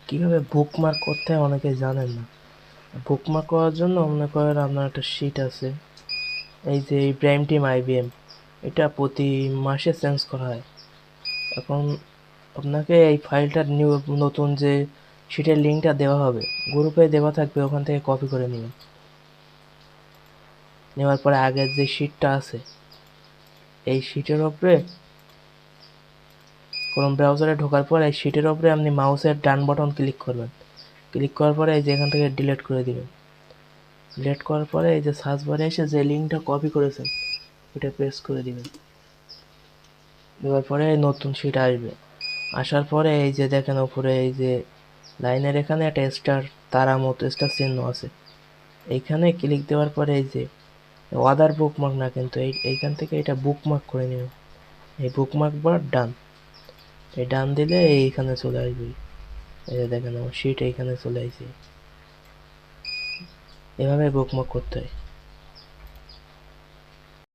কিভাবে বুকমার্ক করতে হয় অনেকে জানেন না। বুকমার্ক করার জন্য মনে করেন আপনার একটা শিট আছে, এই যে ইব্রাহিম টিম আইবিএম, এটা প্রতি মাসে চেঞ্জ করা হয়। এখন আপনাকে এই ফাইলটার নতুন যে শিটের লিঙ্কটা দেওয়া হবে, গ্রুপে দেওয়া থাকবে, ওখান থেকে কপি করে নেবেন। নেওয়ার পরে আগের যে শিটটা আছে, এই শিটের ওপরে ক্রোম ব্রাউজারে ঢোকার পর এই শিটের ওপরে আপনি মাউসের ডান বাটন ক্লিক করবেন। ক্লিক করার পরে এই যে এখান থেকে ডিলিট করে দিবেন। ডিলিট করার পরে এই যে সার্চ বারে এসে যে লিঙ্কটা কপি করেছেন ওটা পেস্ট করে দিবেন। দেওয়ার পরে নতুন শিট আসবে। আসার পরে এই যে দেখেন উপরে এই যে লাইনের এখানে একটা স্টার তারা মতো স্টার চিহ্ন আছে, এইখানে ক্লিক দেওয়ার পরে এই যে আদার বুকমার্ক না, কিন্তু এইখান থেকে এটা বুকমার্ক করে নেবেন। এই বুকমার্ক বার ডান, এই ডান দিলে এইখানে চলে আসবে। এই যে দেখেন আমার শিট এইখানে চলে আসছে। এভাবে বুকমার্ক করতে হয়।